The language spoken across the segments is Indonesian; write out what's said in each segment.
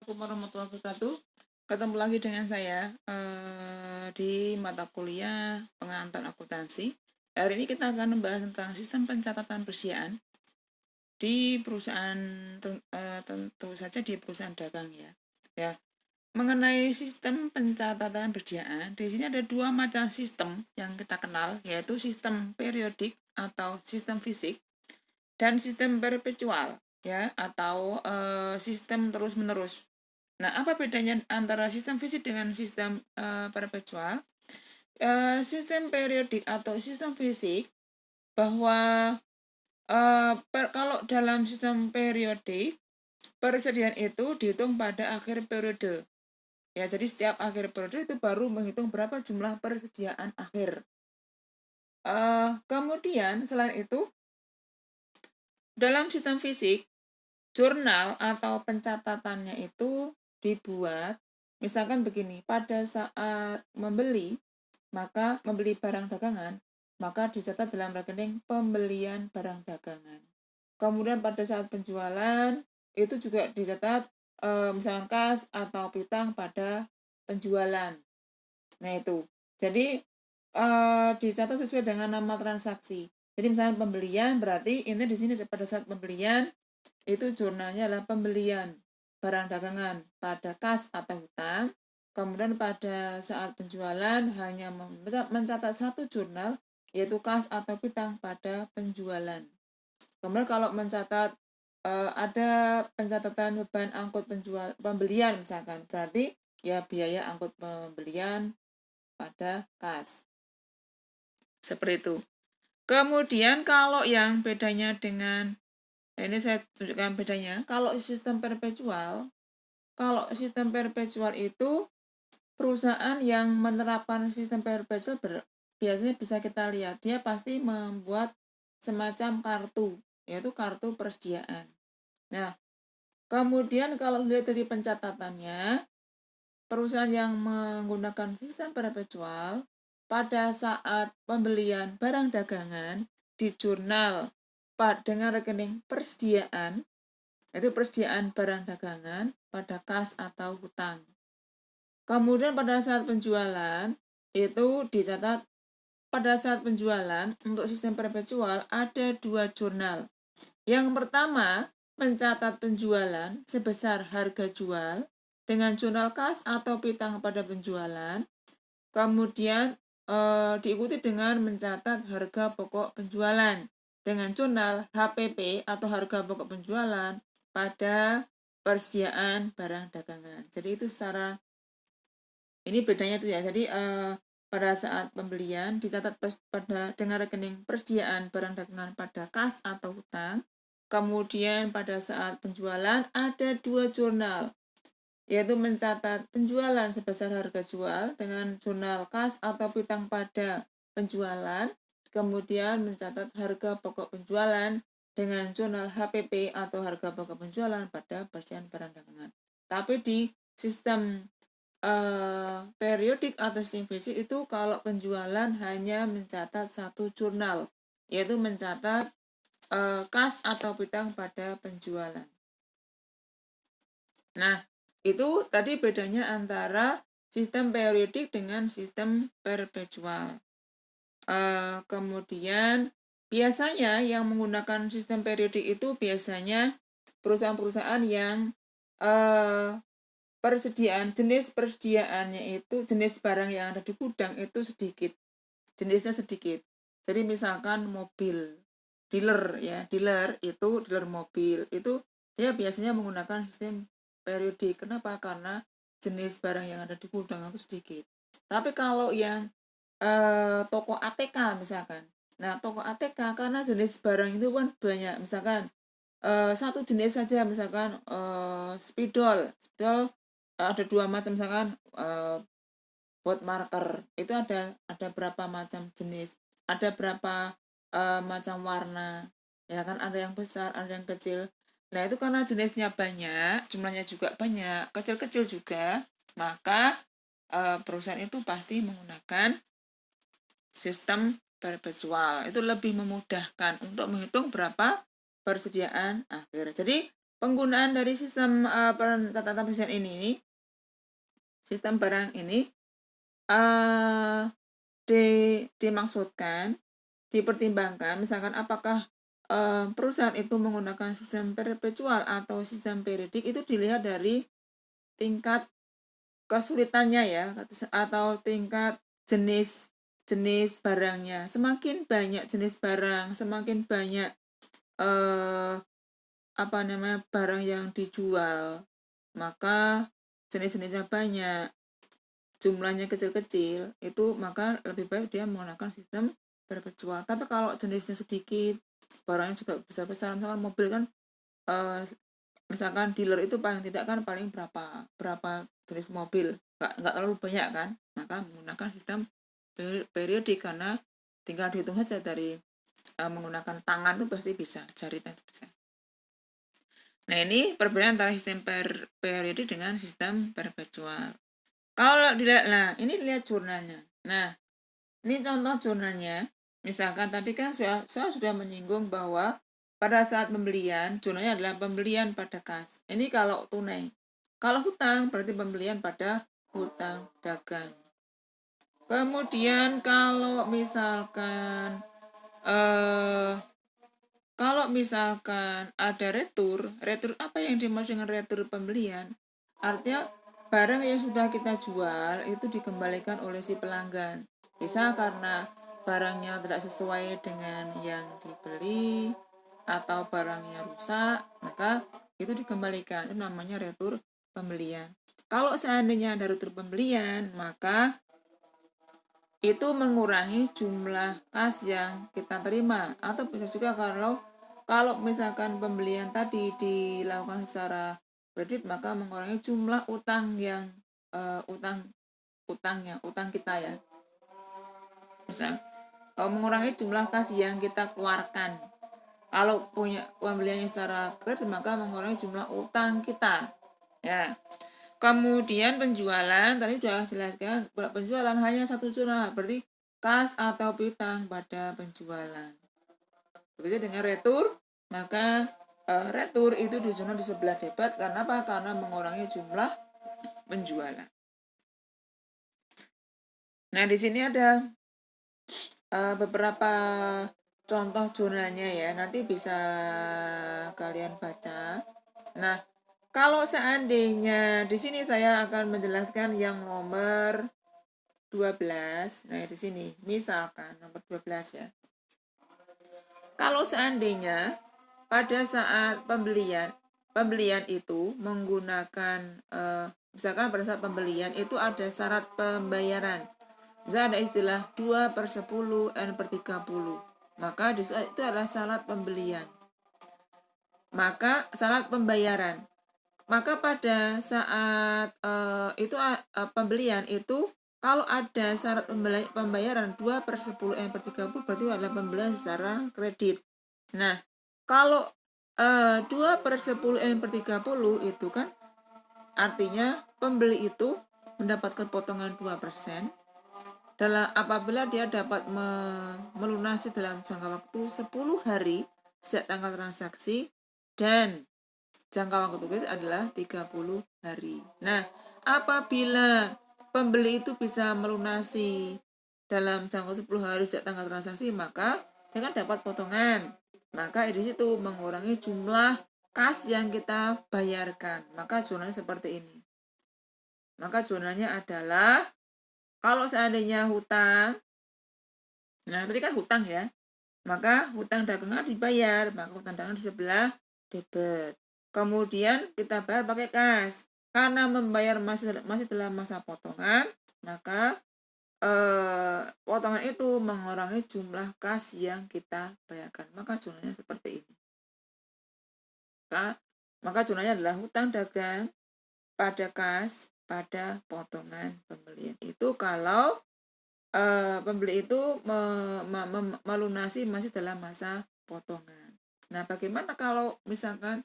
Assalamualaikum warahmatullahi wabarakatuh. Ketemu lagi dengan saya di mata kuliah pengantar akuntansi. Hari ini kita akan membahas tentang sistem pencatatan persediaan di perusahaan, tentu saja di perusahaan dagang ya. Mengenai sistem pencatatan persediaan, di sini ada dua macam sistem yang kita kenal, yaitu sistem periodik atau sistem fisik dan sistem perpetual ya, atau sistem terus-menerus. Nah, apa bedanya antara sistem fisik dengan sistem perpetual? Sistem periodik atau sistem fisik bahwa kalau dalam sistem periodik, persediaan itu dihitung pada akhir periode. Ya, jadi setiap akhir periode itu baru menghitung berapa jumlah persediaan akhir. Kemudian selain itu, dalam sistem fisik, jurnal atau pencatatannya itu dibuat, misalkan begini, pada saat membeli barang dagangan, maka dicatat dalam rekening pembelian barang dagangan. Kemudian pada saat penjualan, itu juga dicatat misalkan kas atau piutang pada penjualan. Nah itu, jadi dicatat sesuai dengan nama transaksi. Jadi misalnya pembelian, berarti ini di sini pada saat pembelian itu jurnalnya adalah pembelian barang dagangan pada kas atau hutang. Kemudian pada saat penjualan hanya mencatat satu jurnal, yaitu kas atau piutang pada penjualan. Kemudian kalau mencatat ada pencatatan beban angkut pembelian misalkan, berarti ya biaya angkut pembelian pada kas. Seperti itu. Kemudian kalau yang bedanya dengan, ini saya tunjukkan bedanya. Kalau sistem perpetual itu perusahaan yang menerapkan sistem perpetual biasanya bisa kita lihat dia pasti membuat semacam kartu, yaitu kartu persediaan. Nah, kemudian kalau lihat dari pencatatannya, perusahaan yang menggunakan sistem perpetual pada saat pembelian barang dagangan di jurnal dengan rekening persediaan, yaitu persediaan barang dagangan pada kas atau hutang. Kemudian pada saat penjualan itu dicatat pada saat penjualan untuk sistem perpetual ada dua jurnal. Yang pertama mencatat penjualan sebesar harga jual dengan jurnal kas atau piutang pada penjualan. Kemudian diikuti dengan mencatat harga pokok penjualan dengan jurnal HPP atau harga pokok penjualan pada persediaan barang dagangan. Jadi itu secara ini bedanya tuh ya. Jadi pada saat pembelian dicatat dengan rekening persediaan barang dagangan pada kas atau hutang. Kemudian pada saat penjualan ada dua jurnal, yaitu mencatat penjualan sebesar harga jual dengan jurnal kas atau piutang pada penjualan, kemudian mencatat harga pokok penjualan dengan jurnal HPP atau harga pokok penjualan pada persediaan barang dagangan. Tapi di sistem periodik atau sistem fisik itu kalau penjualan hanya mencatat satu jurnal, yaitu mencatat kas atau piutang pada penjualan. Nah, itu tadi bedanya antara sistem periodik dengan sistem perpetual. Kemudian biasanya yang menggunakan sistem periodik itu biasanya perusahaan-perusahaan yang jenis persediaannya itu, jenis barang yang ada di gudang itu sedikit, jenisnya sedikit. Jadi misalkan mobil, dealer mobil itu dia biasanya menggunakan sistem periodik. Kenapa? Karena jenis barang yang ada di gudang itu sedikit. Tapi kalau yang toko ATK misalkan, nah toko ATK karena jenis barang itu kan banyak, misalkan satu jenis saja, misalkan spidol ada dua macam, misalkan board marker itu ada berapa macam jenis, ada berapa macam warna, ya kan, ada yang besar, ada yang kecil. Nah itu karena jenisnya banyak, jumlahnya juga banyak, kecil-kecil juga, maka perusahaan itu pasti menggunakan sistem perpetual. Itu lebih memudahkan untuk menghitung berapa persediaan akhir. Jadi penggunaan dari sistem pencatatan presiden ini, sistem barang ini dimaksudkan, dipertimbangkan, misalkan apakah perusahaan itu menggunakan sistem perpetual atau sistem periodik, itu dilihat dari tingkat kesulitannya ya, atau tingkat jenis barangnya. Semakin banyak jenis barang, semakin banyak barang yang dijual, maka jenis-jenisnya banyak, jumlahnya kecil-kecil, itu maka lebih baik dia menggunakan sistem perpetual. Tapi kalau jenisnya sedikit, barangnya juga besar-besar, misalkan mobil kan, misalkan dealer itu paling tidak kan paling berapa jenis mobil, nggak terlalu banyak kan, maka menggunakan sistem periodik, karena tinggal dihitung saja dari menggunakan tangan itu pasti bisa, jari itu bisa. Nah, ini perbedaan antara sistem periodik dengan sistem perpetual. Kalau dilihat, nah ini lihat jurnalnya. Nah, ini contoh jurnalnya. Misalkan tadi kan saya sudah menyinggung bahwa pada saat pembelian, jurnalnya adalah pembelian pada kas. Ini kalau tunai. Kalau hutang berarti pembelian pada hutang dagang. Kemudian kalau misalkan ada retur apa yang dimaksud dengan retur pembelian? Artinya barang yang sudah kita jual itu dikembalikan oleh si pelanggan. Bisa karena barangnya tidak sesuai dengan yang dibeli atau barangnya rusak, maka itu dikembalikan. Itu namanya retur pembelian. Kalau seandainya ada retur pembelian, maka itu mengurangi jumlah kas yang kita terima. Atau bisa juga kalau misalkan pembelian tadi dilakukan secara kredit, maka mengurangi jumlah utang yang utang kita ya. Misal mengurangi jumlah kas yang kita keluarkan. Kalau punya pembeliannya secara kredit, maka mengurangi jumlah utang kita ya. Kemudian penjualan, tadi sudah jelaskan, penjualan hanya satu jurnal, berarti kas atau piutang pada penjualan. Begitu dengan retur, maka retur itu di jurnal di sebelah debat. Karena apa? Karena mengurangi jumlah penjualan. Nah, di sini ada beberapa contoh jurnalnya ya, nanti bisa kalian baca. Nah, kalau seandainya di sini saya akan menjelaskan yang nomor 12. Nah, di sini misalkan nomor 12 ya. Kalau seandainya pada saat pembelian itu menggunakan misalkan pada saat pembelian itu ada syarat pembayaran. Misalnya ada istilah 2/10 N/30. Maka itu adalah syarat pembelian. Maka syarat pembayaran. Maka pada saat pembelian itu, kalau ada syarat pembayaran 2/10 N/30 berarti adalah pembelian secara kredit. Nah, kalau 2/10 N/30 itu kan artinya pembeli itu mendapatkan potongan 2% apabila dia dapat melunasi dalam jangka waktu 10 hari sejak tanggal transaksi, dan jangka waktu itu adalah 30 hari. Nah, apabila pembeli itu bisa melunasi dalam jangka 10 hari sejak tanggal transaksi, maka dia kan dapat potongan. Maka di situ mengurangi jumlah kas yang kita bayarkan. Maka jurnalnya seperti ini. Maka jurnalnya adalah, kalau seandainya hutang, nah tadi kan hutang ya, maka hutang dagangan dibayar, maka hutang dagangan di sebelah debit. Kemudian kita bayar pakai kas. Karena membayar masih dalam masa potongan, maka potongan itu mengurangi jumlah kas yang kita bayarkan. Maka jumlahnya seperti ini. Maka jumlahnya adalah hutang dagang pada kas pada potongan pembelian. Itu kalau pembeli itu melunasi masih dalam masa potongan. Nah, bagaimana kalau misalkan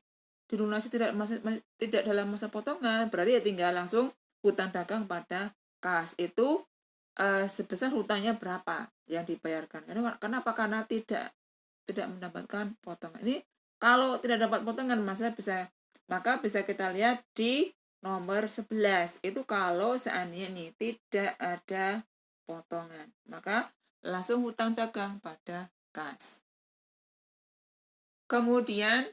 dilunasi tidak dalam masa potongan? Berarti ya tinggal langsung hutang dagang pada kas. Itu sebesar hutangnya berapa yang dibayarkan. Kenapa? Karena tidak mendapatkan potongan. Ini kalau tidak dapat potongan, masa bisa Maka bisa kita lihat di nomor 11. Itu kalau seandainya nih tidak ada potongan. Maka langsung hutang dagang pada kas. Kemudian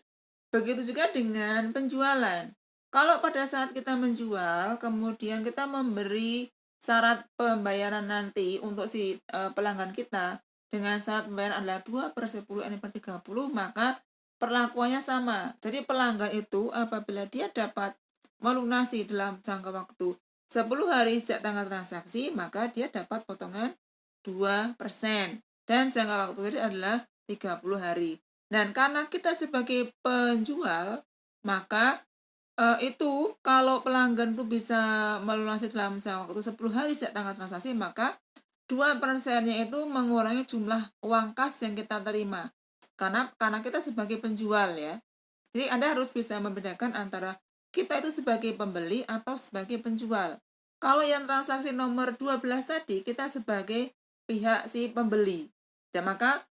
begitu juga dengan penjualan. Kalau pada saat kita menjual, kemudian kita memberi syarat pembayaran nanti untuk si pelanggan kita dengan syarat pembayaran adalah 2/10 N/30, maka perlakuannya sama. Jadi pelanggan itu apabila dia dapat melunasi dalam jangka waktu 10 hari sejak tanggal transaksi, maka dia dapat potongan 2%. Dan jangka waktu itu adalah 30 hari. Dan karena kita sebagai penjual, maka itu kalau pelanggan itu bisa melunasi dalam waktu 10 hari sejak tanggal transaksi, maka 2%-nya itu mengurangi jumlah uang kas yang kita terima. Karena kita sebagai penjual ya. Jadi Anda harus bisa membedakan antara kita itu sebagai pembeli atau sebagai penjual. Kalau yang transaksi nomor 12 tadi, kita sebagai pihak si pembeli. Dan maka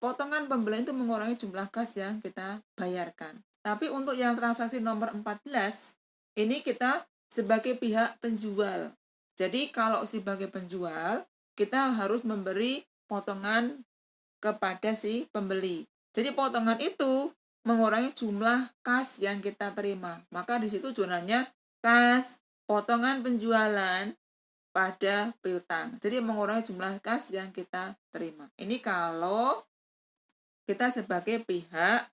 potongan pembelian itu mengurangi jumlah kas yang kita bayarkan. Tapi untuk yang transaksi nomor 14, ini kita sebagai pihak penjual. Jadi kalau sebagai penjual, kita harus memberi potongan kepada si pembeli. Jadi potongan itu mengurangi jumlah kas yang kita terima. Maka di situ jurnalnya kas potongan penjualan pada piutang. Jadi mengurangi jumlah kas yang kita terima. Ini kalau kita sebagai pihak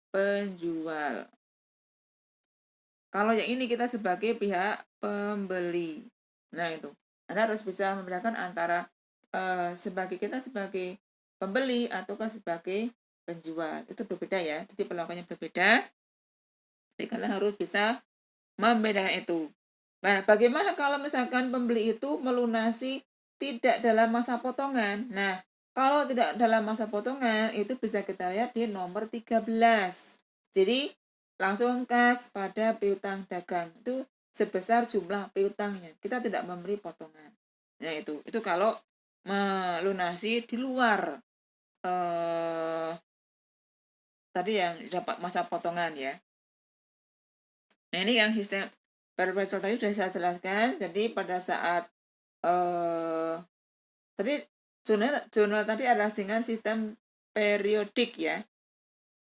penjual. Kalau yang ini kita sebagai pihak pembeli. Nah itu, Anda harus bisa membedakan antara kita sebagai pembeli ataukah sebagai penjual. Itu berbeda ya, jadi perlakuannya berbeda. Jadi kalian harus bisa membedakan itu. Nah, bagaimana kalau misalkan pembeli itu melunasi tidak dalam masa potongan? Nah, kalau tidak dalam masa potongan, itu bisa kita lihat di nomor 13. Jadi, langsung kas pada piutang dagang. Itu sebesar jumlah piutangnya. Kita tidak memberi potongan. Nah, itu kalau melunasi di luar tadi yang dapat masa potongan ya. Nah, ini yang sistem perpetual tadi sudah saya jelaskan. Jadi pada saat tadi jurnal tadi adalah dengan sistem periodik ya.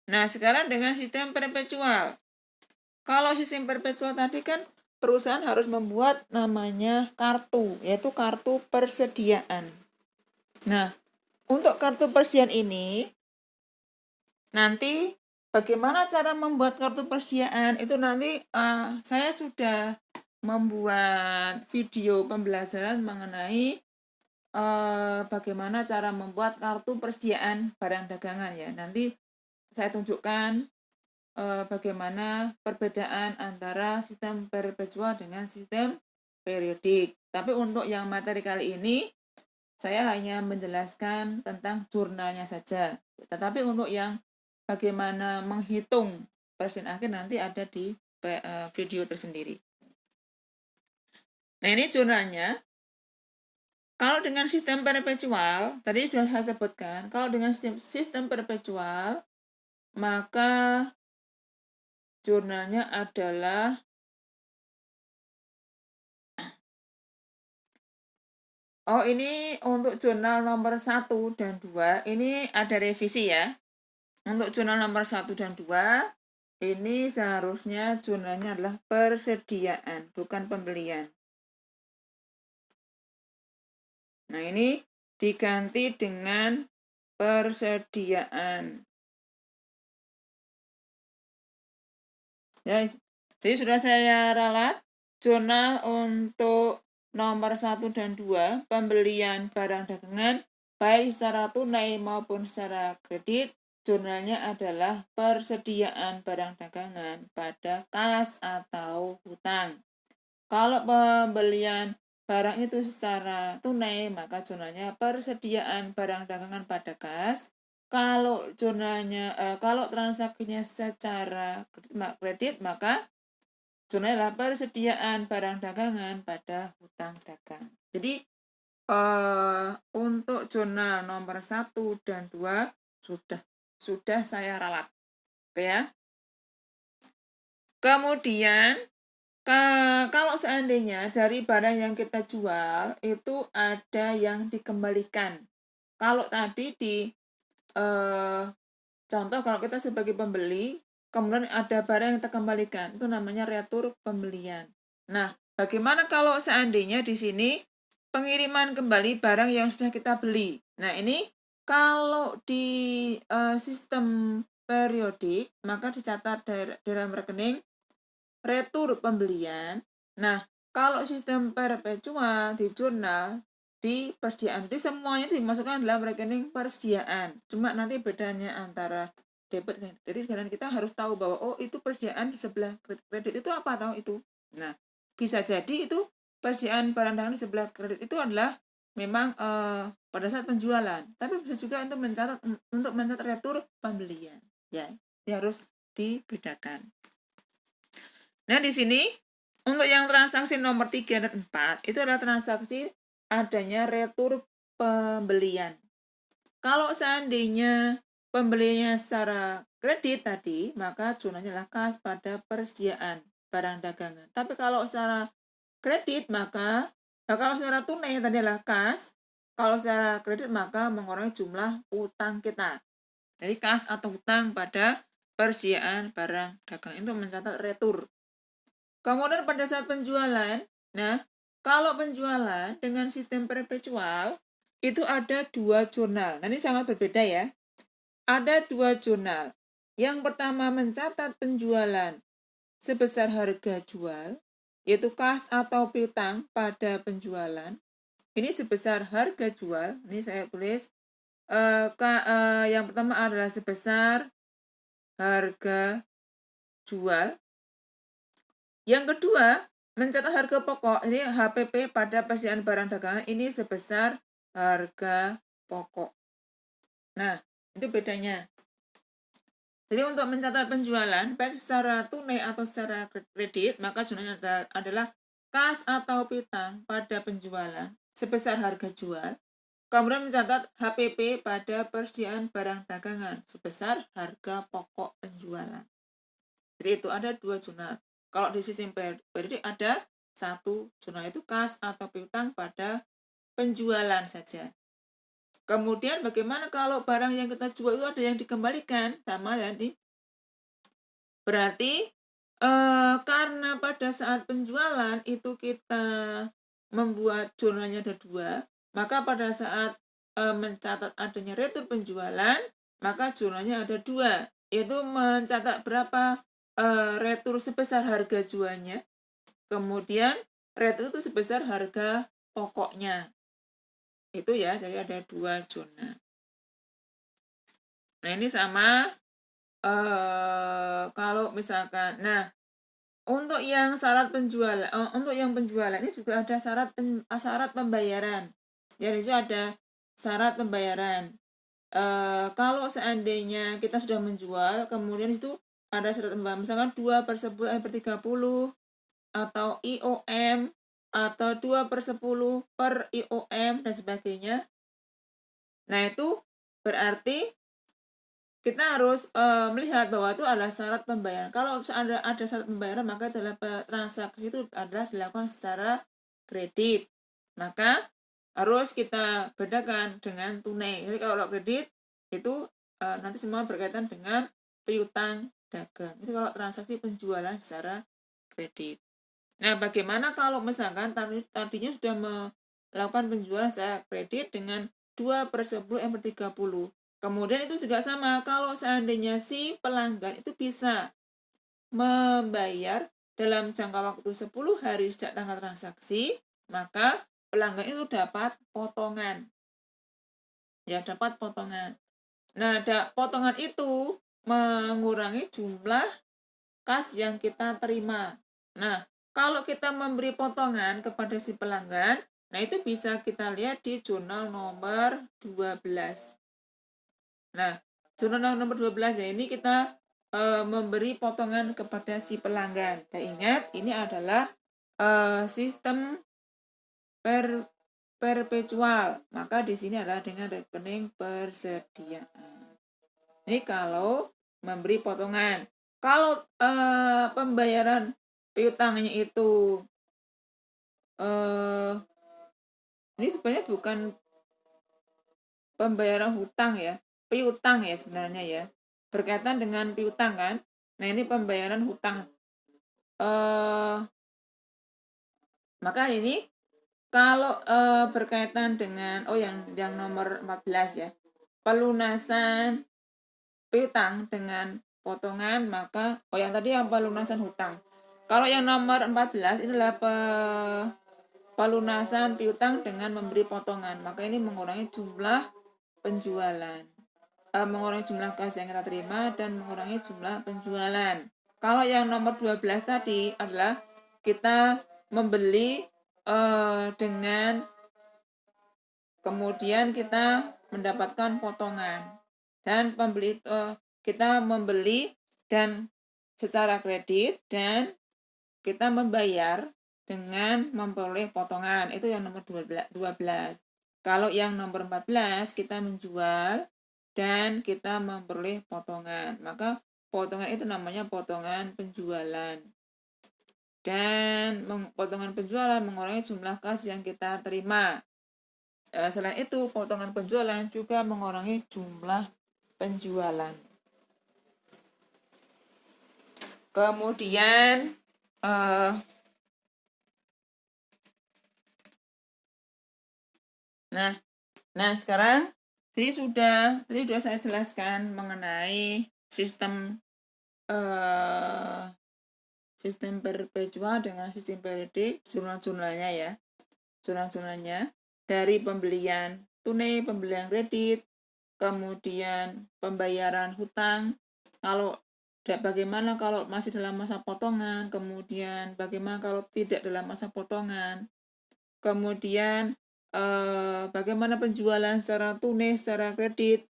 Nah, sekarang dengan sistem perpetual. Kalau sistem perpetual tadi kan perusahaan harus membuat namanya kartu, yaitu kartu persediaan. Nah, untuk kartu persediaan ini nanti bagaimana cara membuat kartu persediaan itu nanti saya sudah membuat video pembelajaran mengenai bagaimana cara membuat kartu persediaan barang dagangan ya. Nanti saya tunjukkan bagaimana perbedaan antara sistem perpetual dengan sistem periodik. Tapi untuk yang materi kali ini saya hanya menjelaskan tentang jurnalnya saja. Tetapi untuk yang bagaimana menghitung persen akhir nanti ada di video tersendiri. Nah, ini jurnalnya. Kalau dengan sistem perpetual, tadi sudah saya sebutkan, kalau dengan sistem perpetual, maka jurnalnya adalah ini untuk jurnal nomor 1 dan 2, ini ada revisi ya. Untuk jurnal nomor 1 dan 2, ini seharusnya jurnalnya adalah persediaan, bukan pembelian. Nah, ini diganti dengan persediaan. Ya, jadi sudah saya ralat jurnal untuk nomor 1 dan 2, pembelian barang dagangan, baik secara tunai maupun secara kredit, jurnalnya adalah persediaan barang dagangan pada kas atau hutang. Kalau pembelian barang itu secara tunai, maka jurnalnya persediaan barang dagangan pada kas. Kalau kalau transaksinya secara kredit, maka jurnalnya adalah persediaan barang dagangan pada hutang dagang. Jadi untuk jurnal nomor 1 dan 2 sudah saya ralat. Oke ya. Kemudian kalau seandainya dari barang yang kita jual itu ada yang dikembalikan. Kalau tadi di contoh kalau kita sebagai pembeli, kemudian ada barang yang terkembalikan, itu namanya retur pembelian. Nah, bagaimana kalau seandainya di sini pengiriman kembali barang yang sudah kita beli? Nah, ini kalau di sistem periodik, maka dicatat dalam rekening retur pembelian. Nah, kalau sistem perpetual di jurnal di persediaan, jadi semuanya dimasukkan dalam rekening persediaan. Cuma nanti bedanya antara debit dan kredit, karena kita harus tahu bahwa oh itu persediaan di sebelah kredit itu apa tahu itu. Nah, bisa jadi itu persediaan barang dagangan di sebelah kredit itu adalah memang pada saat penjualan, tapi bisa juga untuk mencatat retur pembelian. Ya, ini harus dibedakan. Nah, di sini untuk yang transaksi nomor 3 dan 4 itu adalah transaksi adanya retur pembelian. Kalau seandainya pembeliannya secara kredit tadi, maka jurnalnya adalah kas pada persediaan barang dagangan. Tapi kalau secara kredit maka kalau secara tunai tadi adalah kas, kalau secara kredit maka mengurangi jumlah utang kita. Jadi kas atau utang pada persediaan barang dagangan itu mencatat retur. Kemudian pada saat penjualan, nah kalau penjualan dengan sistem perpetual itu ada 2 jurnal. Nah ini sangat berbeda ya. Ada 2 jurnal. Yang pertama mencatat penjualan sebesar harga jual, yaitu kas atau piutang pada penjualan. Ini sebesar harga jual. Ini saya tulis. Yang pertama adalah sebesar harga jual. Yang kedua, mencatat harga pokok. Ini HPP pada persediaan barang dagangan ini sebesar harga pokok. Nah, itu bedanya. Jadi untuk mencatat penjualan, baik secara tunai atau secara kredit, maka jurnalnya adalah kas atau piutang pada penjualan sebesar harga jual. Kemudian mencatat HPP pada persediaan barang dagangan sebesar harga pokok penjualan. Jadi itu ada 2 jurnal. Kalau di sistem periodik ada 1 jurnal, itu kas atau piutang pada penjualan saja. Kemudian bagaimana kalau barang yang kita jual itu ada yang dikembalikan? Sama ya, berarti karena pada saat penjualan itu kita membuat jurnalnya ada 2, maka pada saat mencatat adanya retur penjualan, maka jurnalnya ada 2, yaitu mencatat berapa retur sebesar harga jualnya, kemudian retur itu sebesar harga pokoknya. Itu ya, jadi ada 2 jurnal. Nah ini sama kalau misalkan, nah untuk yang syarat penjualan, untuk yang penjualan ini juga ada syarat pembayaran. Jadi itu ada syarat pembayaran. Kalau seandainya kita sudah menjual, kemudian itu ada syarat pembayaran, misalkan 2/10/30 atau IOM atau 2/10 per IOM dan sebagainya. Nah itu berarti kita harus melihat bahwa itu adalah syarat pembayaran. Kalau ada syarat pembayaran, maka adalah transaksi itu adalah dilakukan secara kredit. Maka harus kita bedakan dengan tunai. Jadi kalau kredit itu nanti semua berkaitan dengan piutang dagang. Itu kalau transaksi penjualan secara kredit. Nah, bagaimana kalau misalkan tadinya sudah melakukan penjualan secara kredit dengan 2/10/30. Kemudian itu juga sama, kalau seandainya si pelanggan itu bisa membayar dalam jangka waktu 10 hari sejak tanggal transaksi, maka pelanggan itu dapat potongan. Ya, dapat potongan. Nah, potongan itu mengurangi jumlah kas yang kita terima. Nah, kalau kita memberi potongan kepada si pelanggan, nah itu bisa kita lihat di jurnal nomor 12. Nah, jurnal nomor 12 ya, ini kita memberi potongan kepada si pelanggan. Dan ingat, ini adalah sistem perpetual. Maka di sini adalah dengan rekening persediaan. Ini kalau memberi potongan. Kalau pembayaran piutangnya itu eh, ini sebenarnya bukan pembayaran hutang ya, piutang ya sebenarnya ya, berkaitan dengan piutang kan. Nah ini pembayaran hutang. Maka ini kalau berkaitan dengan yang nomor 14 ya, pelunasan piutang dengan potongan, maka yang tadi yang pelunasan hutang. Kalau yang nomor 14 adalah pelunasan piutang dengan memberi potongan, maka ini mengurangi jumlah penjualan. Mengurangi jumlah kas yang kita terima dan mengurangi jumlah penjualan. Kalau yang nomor 12 tadi adalah kita membeli dengan kemudian kita mendapatkan potongan, dan kita membeli dan secara kredit dan kita membayar dengan memperoleh potongan. Itu yang nomor 12. Kalau yang nomor 14 kita menjual dan kita memperoleh potongan, maka potongan itu namanya potongan penjualan. Dan potongan penjualan mengurangi jumlah kas yang kita terima. Selain itu, potongan penjualan juga mengurangi jumlah penjualan. Kemudian nah sekarang tadi sudah saya jelaskan mengenai sistem sistem perpetual dengan sistem periodik, jurnal-jurnalnya ya. Jurnal-jurnalnya dari pembelian tunai, pembelian kredit, kemudian pembayaran hutang, bagaimana kalau masih dalam masa potongan, kemudian bagaimana kalau tidak dalam masa potongan, kemudian bagaimana penjualan secara tunai, secara kredit,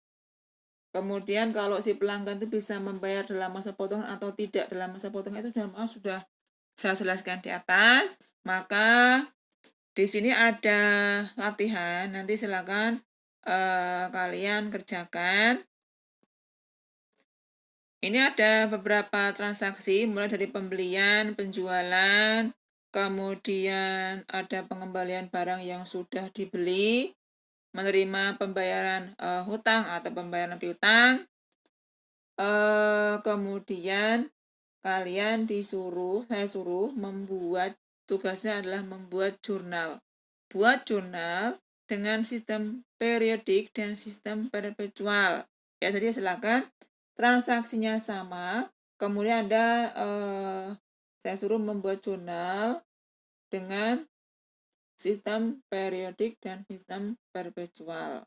kemudian kalau si pelanggan itu bisa membayar dalam masa potongan atau tidak dalam masa potongan, itu sudah saya jelaskan di atas. Maka di sini ada latihan, nanti silakan kalian kerjakan. Ini ada beberapa transaksi, mulai dari pembelian, penjualan, kemudian ada pengembalian barang yang sudah dibeli, menerima pembayaran hutang atau pembayaran piutang, kemudian kalian saya suruh membuat, tugasnya adalah membuat jurnal. Buat jurnal dengan sistem periodik dan sistem perpetual. Ya, jadi silakan, transaksinya sama, kemudian saya suruh membuat jurnal dengan sistem periodik dan sistem perpetual.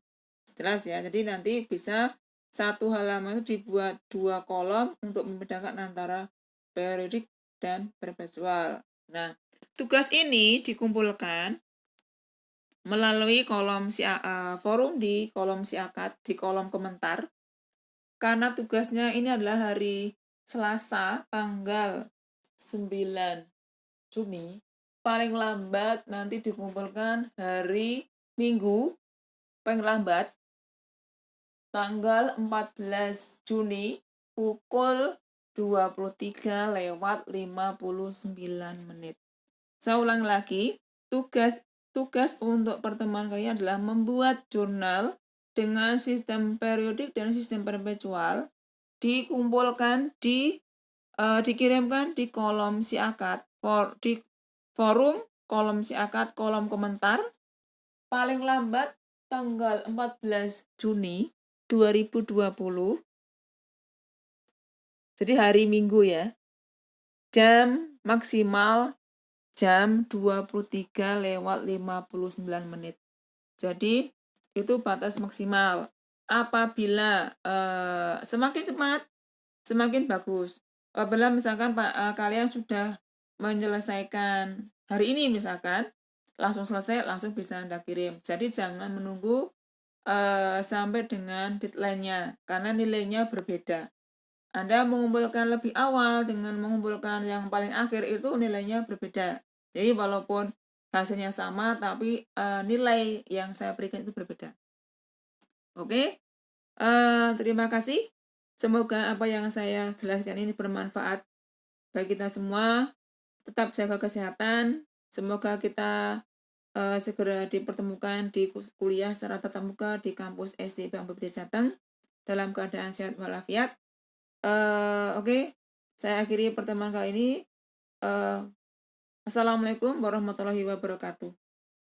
Jelas ya, jadi nanti bisa satu halaman itu dibuat 2 kolom untuk membedakan antara periodik dan perpetual. Nah, tugas ini dikumpulkan melalui forum di kolom siakat, di kolom komentar. Karena tugasnya ini adalah hari Selasa tanggal 9 Juni, paling lambat nanti dikumpulkan hari Minggu, paling lambat tanggal 14 Juni pukul 23:59. Saya ulang lagi, tugas untuk pertemuan kalian adalah membuat jurnal dengan sistem periodik dan sistem perpetual, dikumpulkan dikirimkan di kolom siakat, di forum kolom siakat, kolom komentar, paling lambat tanggal 14 Juni 2020. Jadi hari Minggu ya. Jam maksimal jam 23:59. Jadi itu batas maksimal. Apabila semakin cepat semakin bagus. Apabila misalkan kalian sudah menyelesaikan hari ini misalkan, langsung selesai, langsung bisa Anda kirim. Jadi jangan menunggu sampai dengan deadline-nya, karena nilainya berbeda. Anda mengumpulkan lebih awal dengan mengumpulkan yang paling akhir itu nilainya berbeda. Jadi walaupun hasilnya sama, tapi nilai yang saya berikan itu berbeda. Oke, terima kasih. Semoga apa yang saya jelaskan ini bermanfaat bagi kita semua. Tetap jaga kesehatan. Semoga kita segera dipertemukan di kuliah secara tatap muka di kampus SD Bang Bebri Jateng dalam keadaan sehat walafiat. Oke, saya akhiri pertemuan kali ini. Assalamualaikum warahmatullahi wabarakatuh.